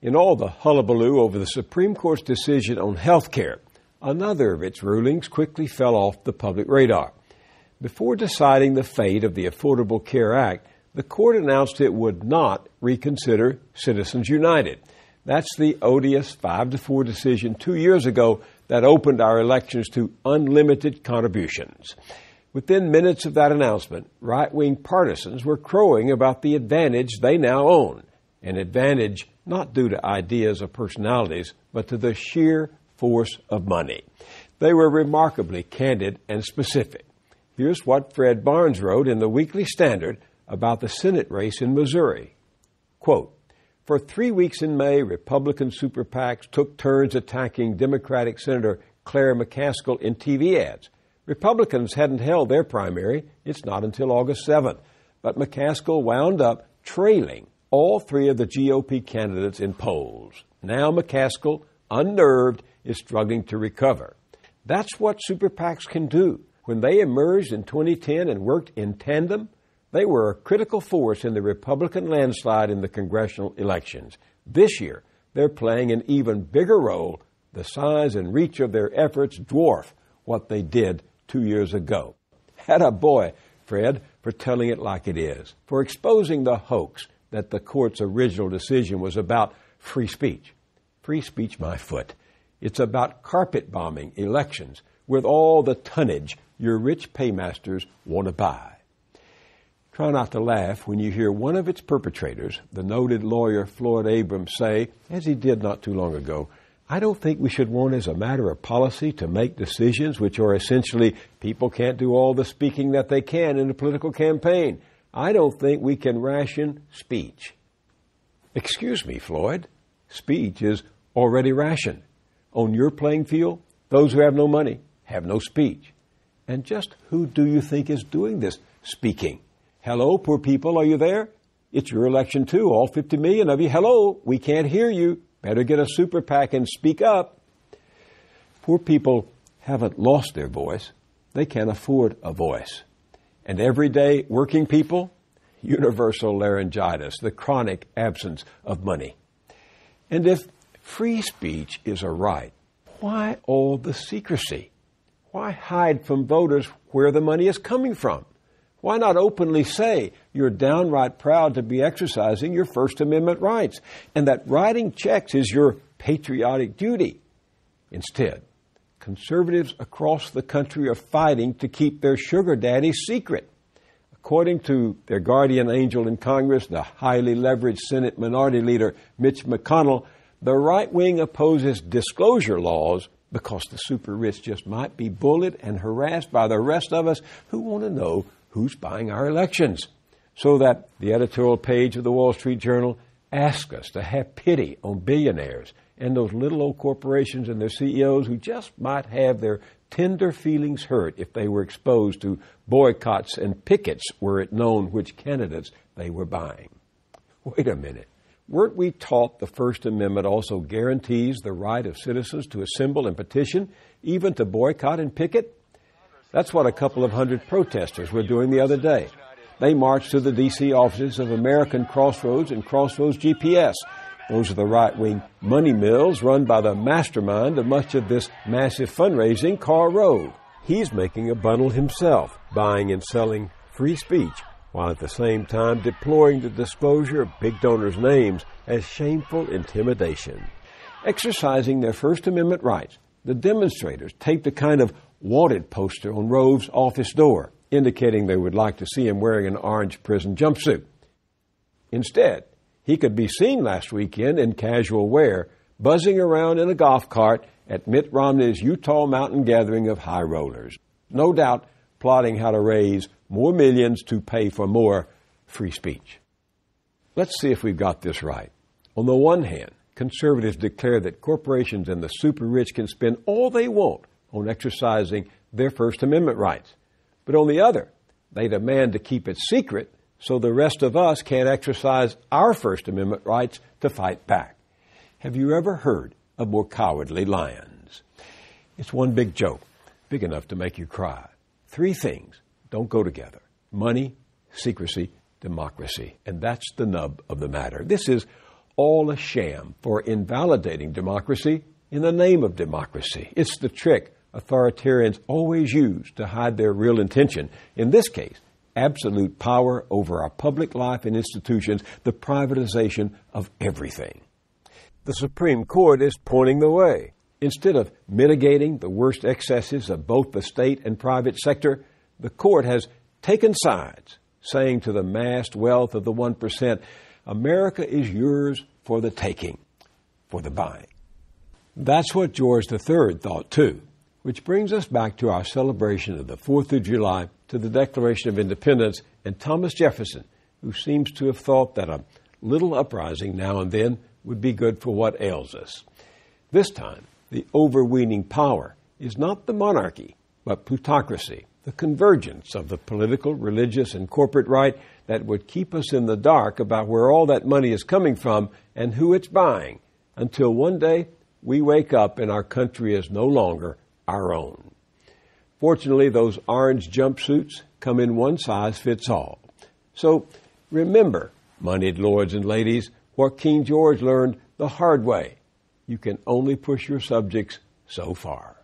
In all the hullabaloo over the Supreme Court's decision on health care, another of its rulings quickly fell off the public radar. Before deciding the fate of the Affordable Care Act, the court announced it would not reconsider Citizens United. That's the odious 5-4 decision 2 years ago that opened our elections to unlimited contributions. Within minutes of that announcement, right-wing partisans were crowing about the advantage they now own, an advantage not due to ideas or personalities, but to the sheer force of money. They were remarkably candid and specific. Here's what Fred Barnes wrote in the Weekly Standard about the Senate race in Missouri. Quote, "For 3 weeks in May, Republican super PACs took turns attacking Democratic Senator Claire McCaskill in TV ads. Republicans hadn't held their primary. It's not until August 7th. But McCaskill wound up trailing all 3 of the GOP candidates in polls. Now McCaskill, unnerved, is struggling to recover." That's what super PACs can do. When they emerged in 2010 and worked in tandem, they were a critical force in the Republican landslide in the congressional elections. This year, they're playing an even bigger role. The size and reach of their efforts dwarf what they did 2 years ago. Attaboy, Fred, for telling it like it is, for exposing the hoax that the court's original decision was about free speech. Free speech, my foot. It's about carpet bombing elections with all the tonnage your rich paymasters want to buy. Try not to laugh when you hear one of its perpetrators, the noted lawyer Floyd Abrams, say, as he did not too long ago, "I don't think we should want as a matter of policy to make decisions which are essentially people can't do all the speaking that they can in a political campaign. I don't think we can ration speech." Excuse me, Floyd. Speech is already rationed. On your playing field, those who have no money have no speech. And just who do you think is doing this speaking? Hello, poor people, are you there? It's your election too, all 50 million of you. Hello, we can't hear you. Better get a super PAC and speak up. Poor people haven't lost their voice. They can't afford a voice. And everyday working people, universal laryngitis, the chronic absence of money. And if free speech is a right, why all the secrecy? Why hide from voters where the money is coming from? Why not openly say you're downright proud to be exercising your First Amendment rights and that writing checks is your patriotic duty? Instead, conservatives across the country are fighting to keep their sugar daddies secret. According to their guardian angel in Congress, the highly leveraged Senate Minority Leader Mitch McConnell, the right wing opposes disclosure laws because the super rich just might be bullied and harassed by the rest of us who want to know who's buying our elections. So that the editorial page of the Wall Street Journal asks us to have pity on billionaires and those little old corporations and their CEOs who just might have their tender feelings hurt if they were exposed to boycotts and pickets were it known which candidates they were buying. Wait a minute. Weren't we taught the First Amendment also guarantees the right of citizens to assemble and petition, even to boycott and picket? That's what a couple of hundred protesters were doing the other day. They marched to the D.C. offices of American Crossroads and Crossroads GPS. Those are the right-wing money mills run by the mastermind of much of this massive fundraising, Karl Rove. He's making a bundle himself, buying and selling free speech, while at the same time deploring the disclosure of big donors' names as shameful intimidation. Exercising their First Amendment rights, the demonstrators taped a kind of wanted poster on Rove's office door, indicating they would like to see him wearing an orange prison jumpsuit. Instead, he could be seen last weekend in casual wear, buzzing around in a golf cart at Mitt Romney's Utah mountain gathering of high rollers. No doubt plotting how to raise more millions to pay for more free speech. Let's see if we've got this right. On the one hand, conservatives declare that corporations and the super rich can spend all they want on exercising their First Amendment rights. But on the other, they demand to keep it secret so the rest of us can't exercise our First Amendment rights to fight back. Have you ever heard of more cowardly lions? It's one big joke, big enough to make you cry. 3 things don't go together: money, secrecy, democracy. And that's the nub of the matter. This is all a sham for invalidating democracy in the name of democracy. It's the trick authoritarians always use to hide their real intention. In this case, absolute power over our public life and institutions, the privatization of everything. The Supreme Court is pointing the way. Instead of mitigating the worst excesses of both the state and private sector, the court has taken sides, saying to the massed wealth of the 1%, America is yours for the taking, for the buying. That's what George III thought too, which brings us back to our celebration of the 4th of July, to the Declaration of Independence, and Thomas Jefferson, who seems to have thought that a little uprising now and then would be good for what ails us. This time, the overweening power is not the monarchy, but plutocracy, the convergence of the political, religious, and corporate right that would keep us in the dark about where all that money is coming from and who it's buying, until one day we wake up and our country is no longer our own. Fortunately, those orange jumpsuits come in one size fits all. So remember, moneyed lords and ladies, what King George learned the hard way. You can only push your subjects so far.